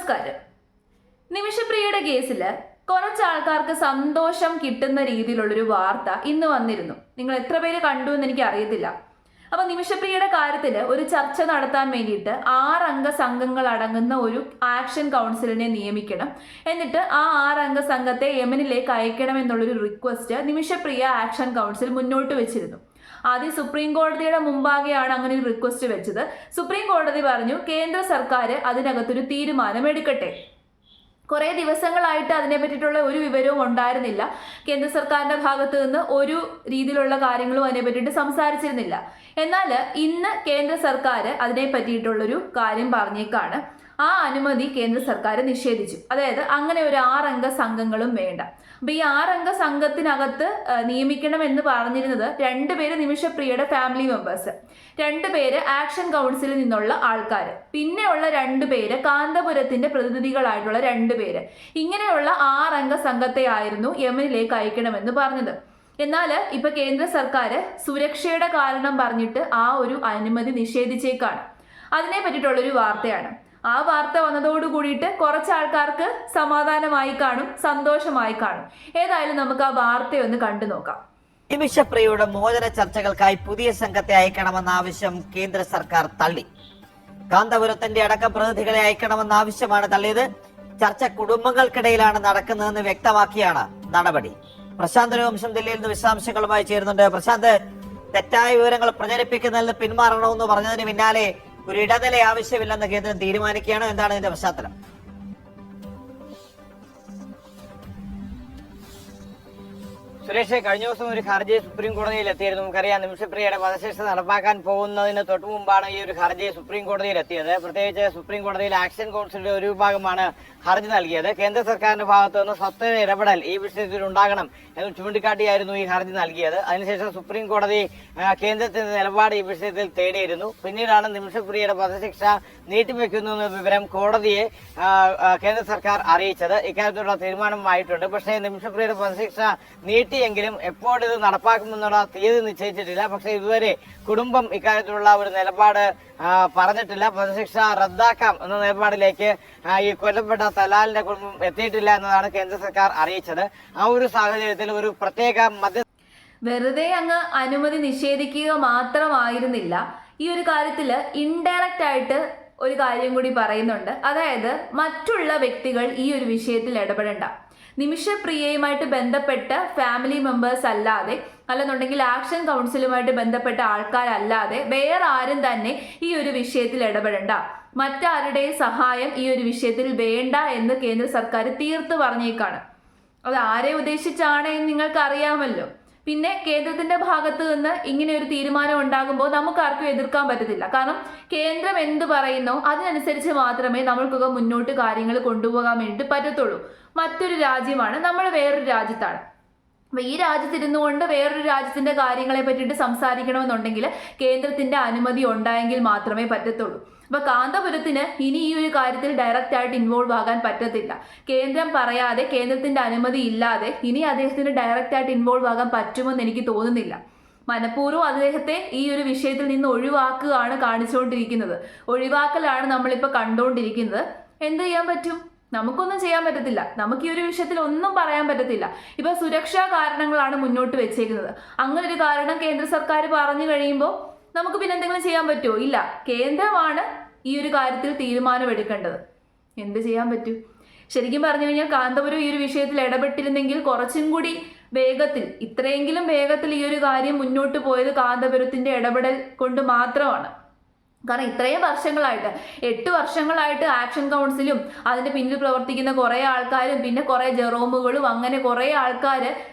നമസ്കാരം. നിമിഷപ്രിയയുടെ കേസിൽ കുറച്ച് ആൾക്കാർക്ക് സന്തോഷം കിട്ടുന്ന രീതിയിലുള്ളൊരു വാർത്ത ഇന്ന് വന്നിരുന്നു. നിങ്ങൾ എത്ര പേര് കണ്ടു എന്ന് എനിക്ക് അറിയത്തില്ല. അപ്പൊ നിമിഷപ്രിയയുടെ കാര്യത്തിൽ ഒരു ചർച്ച നടത്താൻ വേണ്ടിയിട്ട് 6 അംഗ സംഘങ്ങൾ അടങ്ങുന്ന ഒരു ആക്ഷൻ കൗൺസിലിനെ നിയമിക്കണം. എന്നിട്ട് ആ 6 അംഗ സംഘത്തെ യമനിലേക്ക് അയക്കണം എന്നുള്ളൊരു റിക്വസ്റ്റ് നിമിഷപ്രിയ ആക്ഷൻ കൗൺസിൽ മുന്നോട്ട് വെച്ചിരുന്നു. ആദ്യം സുപ്രീം കോടതിയുടെ മുമ്പാകെയാണ് അങ്ങനെ ഒരു റിക്വസ്റ്റ് വെച്ചത്. സുപ്രീം കോടതി പറഞ്ഞു കേന്ദ്ര സർക്കാർ അതിനകത്തൊരു തീരുമാനം എടുക്കട്ടെ. കുറേ ദിവസങ്ങളായിട്ട് അതിനെ പറ്റിയിട്ടുള്ള ഒരു വിവരവും ഉണ്ടായിരുന്നില്ല. കേന്ദ്ര സർക്കാരിന്റെ ഭാഗത്ത് നിന്ന് ഒരു രീതിയിലുള്ള കാര്യങ്ങളും അതിനെ പറ്റിയിട്ട് സംസാരിച്ചിരുന്നില്ല. എന്നാൽ ഇന്ന് കേന്ദ്ര സർക്കാർ അതിനെ പറ്റിയിട്ടുള്ളൊരു കാര്യം പറഞ്ഞേക്കാണ്. ആ അനുമതി കേന്ദ്ര സർക്കാർ നിഷേധിച്ചു. അതായത് അങ്ങനെ ഒരു 6 അംഗ സംഘങ്ങളും വേണ്ട. അപ്പൊ ഈ 6 അംഗ സംഘത്തിനകത്ത് നിയമിക്കണം എന്ന് പറഞ്ഞിരുന്നത് 2 പേര് നിമിഷപ്രിയയുടെ ഫാമിലി മെമ്പേഴ്സ്, 2 പേര് ആക്ഷൻ കൗൺസിലിൽ നിന്നുള്ള ആൾക്കാർ, പിന്നെയുള്ള 2 പേര് കാന്തപുരത്തിന്റെ പ്രതിനിധികളായിട്ടുള്ള 2 പേര്. ഇങ്ങനെയുള്ള 6 അംഗ സംഘത്തെ ആയിരുന്നു യമനിലേക്ക് അയക്കണമെന്ന് പറഞ്ഞത്. എന്നാൽ ഇപ്പൊ കേന്ദ്ര സർക്കാർ സുരക്ഷയുടെ കാരണം പറഞ്ഞിട്ട് ആ ഒരു അനുമതി നിഷേധിച്ചേക്കാണ്. അതിനെ പറ്റിയിട്ടുള്ളൊരു വാർത്തയാണ്. ആ വാർത്ത വന്നതോടു കൂടിയിട്ട് കുറച്ച് ആൾക്കാർക്ക് സമാധാനമായി കാണും, സന്തോഷമായി കാണും. ഏതായാലും നമുക്ക് ആ വാർത്തയൊന്ന് കണ്ടു നോക്കാം. നിമിഷപ്രിയയുടെ മോചന ചർച്ചകൾക്കായി പുതിയ സംഘത്തെ അയക്കണമെന്ന ആവശ്യം കേന്ദ്ര സർക്കാർ തള്ളി. കാന്തപുരത്തിന്റെ അടക്കം പ്രതിനിധികളെ അയക്കണമെന്ന ആവശ്യമാണ് തള്ളിയത്. ചർച്ച കുടുംബങ്ങൾക്കിടയിലാണ് നടക്കുന്നതെന്ന് വ്യക്തമാക്കിയാണ് നടപടി. പ്രശാന്ത് രഘുവംശം ദില്ലിയിൽ നിന്ന് വിശദാംശങ്ങളുമായി ചേരുന്നുണ്ട്. പ്രശാന്ത്, തെറ്റായ വിവരങ്ങൾ പ്രചരിപ്പിക്കുന്നതിൽ നിന്ന് പിന്മാറണമെന്ന് പറഞ്ഞതിന് പിന്നാലെ ഒരു ഇടനില ആവശ്യമില്ലെന്ന് കേന്ദ്രം തീരുമാനിക്കുകയാണ്. എന്താണ് ഇതിന്റെ പശ്ചാത്തലം? സുരേഷ്, കഴിഞ്ഞ ദിവസം ഒരു ഹർജി സുപ്രീം കോടതിയിൽ എത്തിയിരുന്നു. നമുക്കറിയാം, നിമിഷപ്രിയയുടെ വധശിക്ഷ നടപ്പാക്കാൻ പോകുന്നതിന് തൊട്ടു മുമ്പാണ് ഈ ഒരു ഹർജി സുപ്രീം കോടതിയിൽ എത്തിയത്. പ്രത്യേകിച്ച് സുപ്രീം കോടതിയിൽ ആക്ഷൻ കൗൺസിലിന്റെ ഒരു വിഭാഗമാണ് ഹർജി നൽകിയത്. കേന്ദ്ര സർക്കാരിന്റെ ഭാഗത്തു നിന്ന് സ്വതന്ത്ര ഇടപെടൽ ഈ വിഷയത്തിൽ ഉണ്ടാകണം എന്ന് ചൂണ്ടിക്കാട്ടിയായിരുന്നു ഈ ഹർജി നൽകിയത്. അതിനുശേഷം സുപ്രീം കോടതി കേന്ദ്രത്തിന്റെ നിലപാട് ഈ വിഷയത്തിൽ തേടിയിരുന്നു. പിന്നീടാണ് നിമിഷപ്രിയയുടെ വധശിക്ഷ നീട്ടിവെക്കുന്നു എന്ന വിവരം കോടതിയെ കേന്ദ്ര സർക്കാർ അറിയിച്ചത്. ഇക്കാര്യത്തിലുള്ള തീരുമാനമായിട്ടുണ്ട്. പക്ഷേ നിമിഷപ്രിയയുടെ വധശിക്ഷ നീട്ടിയെങ്കിലും എപ്പോഴിത് നടപ്പാക്കുമെന്നുള്ള തീയതി നിശ്ചയിച്ചിട്ടില്ല. പക്ഷേ ഇതുവരെ കുടുംബം ഇക്കാര്യത്തിലുള്ള ഒരു നിലപാട് പറഞ്ഞിട്ടില്ല. വധശിക്ഷ റദ്ദാക്കാം എന്ന നിലപാടിലേക്ക് ഈ കൊല്ലപ്പെട്ട തലാലിന്റെ കുടുംബം എത്തിയിട്ടില്ല എന്നതാണ് കേന്ദ്ര സർക്കാർ അറിയിച്ചത്. ആ ഒരു സാഹചര്യത്തിൽ ഒരു പ്രത്യേക വെറുതെ അങ്ങ് അനുമതി നിഷേധിക്കുക മാത്രമായിരുന്നില്ല. ഈ ഒരു കാര്യത്തിൽ ഇൻഡയറക്റ്റ് ആയിട്ട് ഒരു കാര്യം കൂടി പറയുന്നുണ്ട്. അതായത് മറ്റുള്ള വ്യക്തികൾ ഈ ഒരു വിഷയത്തിൽ ഇടപെടേണ്ട. നിമിഷപ്രിയയുമായിട്ട് ബന്ധപ്പെട്ട ഫാമിലി മെമ്പേഴ്സ് അല്ലാതെ, അല്ലെന്നുണ്ടെങ്കിൽ ആക്ഷൻ കൗൺസിലുമായിട്ട് ബന്ധപ്പെട്ട ആൾക്കാരല്ലാതെ വേറെ ആരും തന്നെ ഈ ഒരു വിഷയത്തിൽ ഇടപെടേണ്ട. മറ്റാരുടെയും സഹായം ഈ ഒരു വിഷയത്തിൽ വേണ്ട എന്ന് കേന്ദ്ര സർക്കാർ തീർത്ത് പറഞ്ഞേക്കാണ്. അത് ആരെ ഉദ്ദേശിച്ചാണ് എന്ന് നിങ്ങൾക്ക് അറിയാമല്ലോ. പിന്നെ കേന്ദ്രത്തിന്റെ ഭാഗത്ത് നിന്ന് ഇങ്ങനെ ഒരു തീരുമാനം ഉണ്ടാകുമ്പോൾ നമുക്ക് ആർക്കും എതിർക്കാൻ പറ്റത്തില്ല. കാരണം കേന്ദ്രം എന്ത് പറയുന്നോ അതിനനുസരിച്ച് മാത്രമേ നമ്മൾക്കൊക്കെ മുന്നോട്ട് കാര്യങ്ങൾ കൊണ്ടുപോകാൻ വേണ്ടിയിട്ട് പറ്റത്തുള്ളൂ. മറ്റൊരു രാജ്യമാണ്, നമ്മൾ വേറൊരു രാജ്യത്താണ്. അപ്പൊ ഈ രാജ്യത്തിരുന്നു കൊണ്ട് വേറൊരു രാജ്യത്തിന്റെ കാര്യങ്ങളെ പറ്റിയിട്ട് സംസാരിക്കണമെന്നുണ്ടെങ്കിൽ കേന്ദ്രത്തിന്റെ അനുമതി ഉണ്ടായെങ്കിൽ മാത്രമേ പറ്റത്തുള്ളൂ. അപ്പൊ കാന്തപുരത്തിന് ഇനി ഈ ഒരു കാര്യത്തിൽ ഡയറക്റ്റ് ആയിട്ട് ഇൻവോൾവ് ആകാൻ പറ്റത്തില്ല. കേന്ദ്രം പറയാതെ, കേന്ദ്രത്തിന്റെ അനുമതി ഇല്ലാതെ ഇനി അദ്ദേഹത്തിന് ഡയറക്റ്റ് ആയിട്ട് ഇൻവോൾവ് ആകാൻ പറ്റുമെന്ന് എനിക്ക് തോന്നുന്നില്ല. മനഃപൂർവ്വം അദ്ദേഹത്തെ ഈ ഒരു വിഷയത്തിൽ നിന്ന് ഒഴിവാക്കുകയാണ് കാണിച്ചുകൊണ്ടിരിക്കുന്നത്. ഒഴിവാക്കലാണ് നമ്മളിപ്പോൾ കണ്ടുകൊണ്ടിരിക്കുന്നത്. എന്ത് ചെയ്യാൻ പറ്റും? നമുക്കൊന്നും ചെയ്യാൻ പറ്റത്തില്ല. നമുക്ക് ഈ ഒരു വിഷയത്തിൽ ഒന്നും പറയാൻ പറ്റത്തില്ല. ഇപ്പൊ സുരക്ഷാ കാരണങ്ങളാണ് മുന്നോട്ട് വെച്ചേക്കുന്നത്. അങ്ങനെ ഒരു കാരണം കേന്ദ്ര സർക്കാർ പറഞ്ഞു കഴിയുമ്പോൾ നമുക്ക് പിന്നെ എന്തെങ്കിലും ചെയ്യാൻ പറ്റുമോ? ഇല്ല. കേന്ദ്രമാണ് ഈ ഒരു കാര്യത്തിൽ തീരുമാനമെടുക്കേണ്ടത്. എന്ത് ചെയ്യാൻ പറ്റും? ശരിക്കും പറഞ്ഞു കഴിഞ്ഞാൽ കാന്തപുരം ഈ ഒരു വിഷയത്തിൽ ഇടപെട്ടിരുന്നെങ്കിൽ കുറച്ചും കൂടി വേഗത്തിൽ, ഇത്രയെങ്കിലും വേഗത്തിൽ ഈ ഒരു കാര്യം മുന്നോട്ട് പോയത് കാന്തപുരത്തിന്റെ ഇടപെടൽ കൊണ്ട് മാത്രമാണ്. കാരണം ഇത്രയും വർഷങ്ങളായിട്ട്, 8 വർഷങ്ങളായിട്ട് ആക്ഷൻ കൗൺസിലും അതിന്റെ പിന്നിൽ പ്രവർത്തിക്കുന്ന കുറേ ആൾക്കാരും പിന്നെ കുറേ ജെറോമുകളും അങ്ങനെ കുറേ ആൾക്കാർ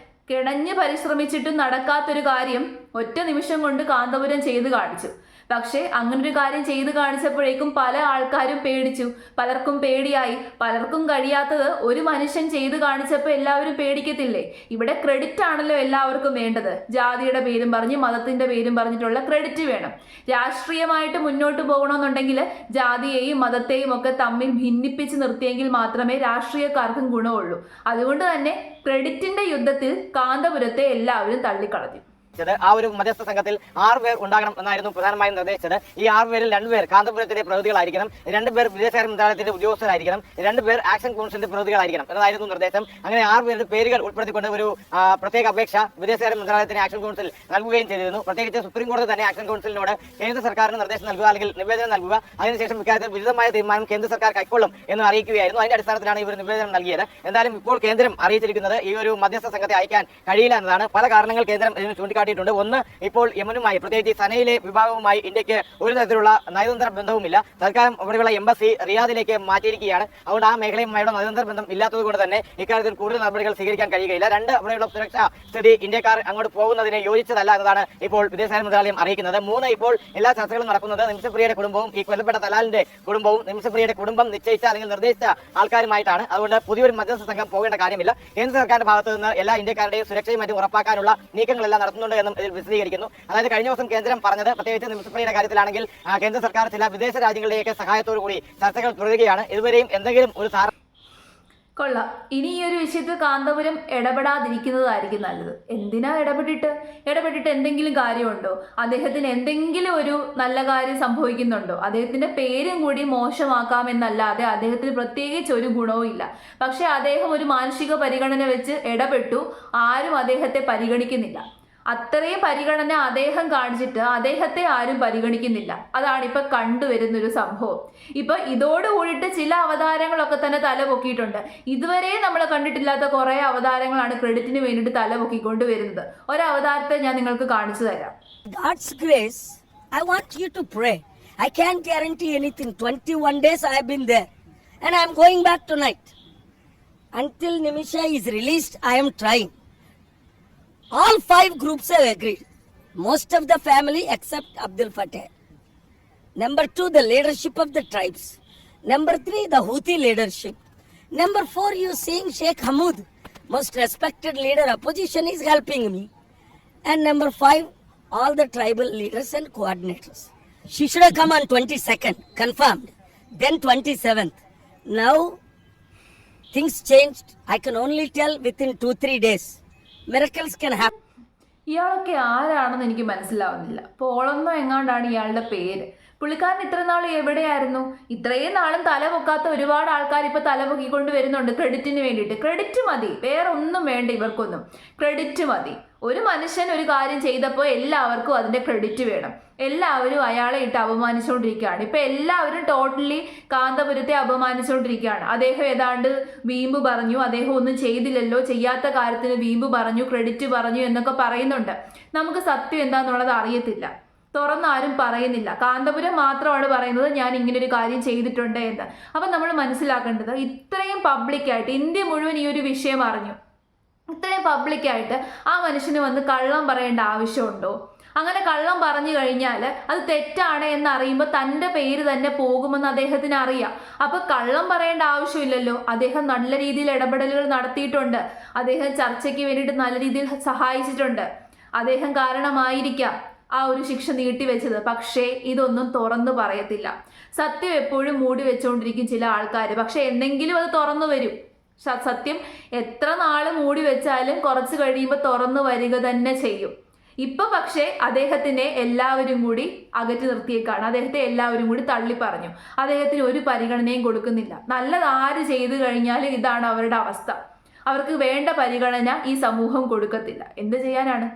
കിണഞ്ഞ് പരിശ്രമിച്ചിട്ടും നടക്കാത്തൊരു കാര്യം ഒറ്റ നിമിഷം കൊണ്ട് കാന്തപുരം ചെയ്ത് കാണിച്ചു. പക്ഷേ അങ്ങനൊരു കാര്യം ചെയ്ത് കാണിച്ചപ്പോഴേക്കും പല ആൾക്കാരും പേടിച്ചു, പലർക്കും പേടിയായി. പലർക്കും കഴിയാത്തത് ഒരു മനുഷ്യൻ ചെയ്ത് കാണിച്ചപ്പോൾ എല്ലാവരും പേടിക്കത്തില്ലേ? ഇവിടെ ക്രെഡിറ്റ് ആണല്ലോ എല്ലാവർക്കും വേണ്ടത്. ജാതിയുടെ പേരും പറഞ്ഞ് മതത്തിന്റെ പേരും പറഞ്ഞിട്ടുള്ള ക്രെഡിറ്റ് വേണം. രാഷ്ട്രീയമായിട്ട് മുന്നോട്ട് പോകണമെന്നുണ്ടെങ്കിൽ ജാതിയെയും മതത്തെയും ഒക്കെ തമ്മിൽ ഭിന്നിപ്പിച്ച് നിർത്തിയെങ്കിൽ മാത്രമേ രാഷ്ട്രീയക്കാർക്കും ഗുണമുള്ളൂ. അതുകൊണ്ട് തന്നെ ക്രെഡിറ്റിന്റെ യുദ്ധത്തിൽ കാന്തപുരത്തെ എല്ലാവരും തള്ളിക്കളഞ്ഞു. ആ ഒരു മധ്യസ്ഥ സംഘത്തിൽ 6 പേർ ഉണ്ടാകണം എന്നായിരുന്നു പ്രധാനമായും നിർദ്ദേശിച്ചത്. ഈ 6 പേരിൽ 2 പേർ കാന്തപുരത്തിന്റെ പ്രതികളായിരിക്കണം, 2 പേർ വിദേശകാര്യ മന്ത്രാലയത്തിന്റെ ഉദ്യോഗസ്ഥരായിരിക്കണം, 2 പേർ ആക്ഷൻ കൗൺസിലിന്റെ പ്രതികളായിരിക്കണം എന്നതായിരുന്നു നിർദ്ദേശം. അങ്ങനെ 6 പേരുടെ പേരുകൾ ഉൾപ്പെടുത്തിക്കൊണ്ട് ഒരു പ്രത്യേക അപേക്ഷ വിദേശകാര്യ മന്ത്രാലയത്തിന് ആക്ഷൻ കൗൺസിൽ നൽകുകയും ചെയ്തിരുന്നു. പ്രത്യേകിച്ച് സുപ്രീം കോടതി തന്നെ ആക്ഷൻ കൗൺസിലിനോട് കേന്ദ്ര സർക്കാരിന് നിർദ്ദേശം നൽകുക അല്ലെങ്കിൽ നിവേദനം നൽകുക, അതിനുശേഷം ഇക്കാര്യത്തിൽ വിരുദ്ധമായ തീരുമാനം കേന്ദ്ര സർക്കാർ കൈക്കൊള്ളും എന്ന് അറിയിക്കുകയായിരുന്നു. അതിന്റെ അടിസ്ഥാനത്തിലാണ് ഇവർ നിവേദനം നൽകിയത്. എന്തായാലും ഇപ്പോൾ കേന്ദ്രം അറിയിച്ചിരിക്കുന്നത് ഈ ഒരു മധ്യസ്ഥ സംഘത്തെ അയക്കാൻ കഴിയില്ല എന്നതാണ്. പല കാരണങ്ങൾ കേന്ദ്രം ഇതിന് ചൂണ്ടിക്കാട്ടിയിട്ടുണ്ട്. ഒന്ന്, ഇപ്പോൾ യമനുമായി പ്രത്യേകിച്ച് സനയിലെ വിഭാഗവുമായി ഇന്ത്യക്ക് ഒരു തരത്തിലുള്ള നയതന്ത്ര ബന്ധവുമില്ല. തൽക്കാലം അവിടെയുള്ള എംബസി റിയാദിലേക്ക് മാറ്റിയിരിക്കുകയാണ്. അതുകൊണ്ട് ആ മേഖലയുമായുള്ള നയതന്ത്ര ബന്ധം ഇല്ലാത്തത് കൊണ്ട് തന്നെ ഇക്കാര്യത്തിൽ കൂടുതൽ നടപടികൾ സ്വീകരിക്കാൻ കഴിയുകയില്ല. 2, അവിടെയുള്ള സുരക്ഷാ സ്ഥിതി ഇന്ത്യക്കാർ അങ്ങോട്ട് പോകുന്നതിനെ യോജിച്ചതല്ല എന്നതാണ് ഇപ്പോൾ വിദേശകാര്യ മന്ത്രാലയം അറിയിക്കുന്നത്. 3, ഇപ്പോൾ എല്ലാ ചർച്ചകളും നടക്കുന്നത് നിമിഷപ്രിയയുടെ കുടുംബവും ഈ കൊല്ലപ്പെട്ട തലാലിന്റെ കുടുംബവും നിമിഷപ്രിയയുടെ കുടുംബം നിശ്ചയിച്ച അല്ലെങ്കിൽ നിർദ്ദേശിച്ച ആൾക്കാരുമായിട്ടാണ്. അതുകൊണ്ട് പുതിയൊരു മധ്യസ്ഥ സംഘം പോകേണ്ട കാര്യമില്ല. കേന്ദ്ര സർക്കാരിന്റെ ഭാഗത്ത് നിന്ന് എല്ലാ ഇന്ത്യക്കാരുടെയും സുരക്ഷയും മറ്റും ഉറപ്പാക്കാനുള്ള നീക്കങ്ങളെല്ലാം നടത്തുന്നുണ്ട് എന്നും ഇതിൽ വിശദീകരിക്കുന്നു. അതായത് കഴിഞ്ഞ ദിവസം കേന്ദ്രം പറഞ്ഞത്, പ്രത്യേകിച്ച് നിമിഷപ്രിയയുടെ കാര്യത്തിലാണെങ്കിൽ കേന്ദ്ര സർക്കാർ ചില വിദേശ രാജ്യങ്ങളുടെയൊക്കെ സഹായത്തോടു കൂടി ചർച്ചകൾ തുടരുകയാണ്. ഇതുവരെയും എന്തെങ്കിലും ഒരു കൊള്ളാം. ഇനി ഈ ഒരു വിഷയത്തിൽ കാന്തപുരം ഇടപെടാതിരിക്കുന്നതായിരിക്കും നല്ലത്. എന്തിനാ ഇടപെട്ടിട്ട് എന്തെങ്കിലും കാര്യമുണ്ടോ? അദ്ദേഹത്തിന് എന്തെങ്കിലും ഒരു നല്ല കാര്യം സംഭവിക്കുന്നുണ്ടോ? അദ്ദേഹത്തിന്റെ പേരും കൂടി മോശമാക്കാമെന്നല്ലാതെ അദ്ദേഹത്തിന് പ്രത്യേകിച്ച് ഒരു ഗുണവും ഇല്ല. പക്ഷെ അദ്ദേഹം ഒരു മാനുഷിക പരിഗണന വെച്ച് ഇടപെട്ടു. ആരും അദ്ദേഹത്തെ പരിഗണിക്കുന്നില്ല. അത്രയും പരിഗണന അദ്ദേഹം കാണിച്ചിട്ട് അദ്ദേഹത്തെ ആരും പരിഗണിക്കുന്നില്ല. അതാണ് ഇപ്പൊ കണ്ടുവരുന്നൊരു സംഭവം. ഇപ്പൊ ഇതോടുകൂടിയിട്ട് ചില അവതാരങ്ങളൊക്കെ തന്നെ തല പൊക്കിയിട്ടുണ്ട്. ഇതുവരെ നമ്മൾ കണ്ടിട്ടില്ലാത്ത കുറെ അവതാരങ്ങളാണ് ക്രെഡിറ്റിന് വേണ്ടിയിട്ട് തല പൊക്കിക്കൊണ്ടുവരുന്നത്. ഒരവതാരത്തെ ഞാൻ നിങ്ങൾക്ക് കാണിച്ചു തരാം. God's grace, I want you to pray. I can't guarantee anything. 21 days I have been there and I am going back tonight. Until Nimisha is released, I am trying. All 5 groups have agreed. Most of the family except Abdul Fattah. Number 2, the leadership of the tribes. Number 3, the Houthi leadership. Number 4, you seeing Sheikh Hamoud, most respected leader, opposition is helping me. And number 5, all the tribal leaders and coordinators. She should have come on 22nd, confirmed. Then 27th. Now, things changed. I can only tell within 2-3 days. Miracles can happen. ഇയാളൊക്കെ ആരാണെന്ന് എനിക്ക് മനസ്സിലാവുന്നില്ല. പോളെന്നോ എങ്ങാണ്ടാണ് ഇയാളുടെ പേര്. പുള്ളിക്കാരൻ ഇത്ര നാൾ എവിടെയായിരുന്നു? ഇത്രയും നാളും തല പൊക്കാത്ത ഒരുപാട് ആൾക്കാർ ഇപ്പൊ തല പൊക്കിക്കൊണ്ട് വരുന്നുണ്ട് ക്രെഡിറ്റിന് വേണ്ടിയിട്ട്. ക്രെഡിറ്റ് മതി, വേറെ ഒന്നും വേണ്ട ഇവർക്കൊന്നും. ക്രെഡിറ്റ് മതി. ഒരു മനുഷ്യൻ ഒരു കാര്യം ചെയ്തപ്പോൾ എല്ലാവർക്കും അതിന്റെ ക്രെഡിറ്റ് വേണം. എല്ലാവരും അയാളെ ഇട്ട് അപമാനിച്ചുകൊണ്ടിരിക്കുകയാണ്. ഇപ്പൊ എല്ലാവരും ടോട്ടലി കാന്തപുരത്തെ അപമാനിച്ചുകൊണ്ടിരിക്കുകയാണ്. അദ്ദേഹം ഏതാണ്ട് വീമ്പ് പറഞ്ഞു, അദ്ദേഹം ഒന്നും ചെയ്തില്ലല്ലോ, ചെയ്യാത്ത കാര്യത്തിന് വീമ്പ് പറഞ്ഞു, ക്രെഡിറ്റ് പറഞ്ഞു എന്നൊക്കെ പറയുന്നുണ്ട്. നമുക്ക് സത്യം എന്താന്നുള്ളത് അറിയത്തില്ല. തുറന്നാരും പറയുന്നില്ല. കാന്തപുരം മാത്രമാണ് പറയുന്നത് ഞാൻ ഇങ്ങനെ ഒരു കാര്യം ചെയ്തിട്ടുണ്ട് എന്ന്. അപ്പം നമ്മൾ മനസ്സിലാക്കേണ്ടത്, ഇത്രയും പബ്ലിക്കായിട്ട് ഇന്ത്യ മുഴുവൻ ഈ ഒരു വിഷയം അറിഞ്ഞു. ഇത്രയും പബ്ലിക്കായിട്ട് ആ മനുഷ്യന് വന്ന് കള്ളം പറയേണ്ട ആവശ്യമുണ്ടോ? അങ്ങനെ കള്ളം പറഞ്ഞു കഴിഞ്ഞാൽ അത് തെറ്റാണ് എന്നറിയുമ്പോൾ തൻ്റെ പേര് തന്നെ പോകുമെന്ന് അദ്ദേഹത്തിന് അറിയാം. അപ്പൊ കള്ളം പറയേണ്ട ആവശ്യമില്ലല്ലോ. അദ്ദേഹം നല്ല രീതിയിൽ ഇടപെടലുകൾ നടത്തിയിട്ടുണ്ട്. അദ്ദേഹം ചർച്ചയ്ക്ക് വേണ്ടിയിട്ട് നല്ല രീതിയിൽ സഹായിച്ചിട്ടുണ്ട്. അദ്ദേഹം കാരണമായിരിക്കാം ആ ഒരു ശിക്ഷ നീട്ടിവെച്ചത്. പക്ഷേ ഇതൊന്നും തുറന്നു പറയത്തില്ല. സത്യം എപ്പോഴും മൂടി വെച്ചുകൊണ്ടിരിക്കും ചില ആൾക്കാർ. പക്ഷെ എന്തെങ്കിലും അത് തുറന്നു വരും. സത്യം എത്ര നാൾ മൂടി വെച്ചാലും കുറച്ച് കഴിയുമ്പോൾ തുറന്നു വരിക തന്നെ ചെയ്യും. ഇപ്പൊ പക്ഷേ അദ്ദേഹത്തിനെ എല്ലാവരും കൂടി അകറ്റി നിർത്തിയേക്കാണ്. അദ്ദേഹത്തെ എല്ലാവരും കൂടി തള്ളി പറഞ്ഞു. അദ്ദേഹത്തിന് ഒരു പരിഗണനയും കൊടുക്കുന്നില്ല. നല്ലത് ആര് ചെയ്തു കഴിഞ്ഞാലും ഇതാണ് അവരുടെ അവസ്ഥ. അവർക്ക് വേണ്ട പരിഗണന ഈ സമൂഹം കൊടുക്കത്തില്ല. എന്ത് ചെയ്യാനാണ്?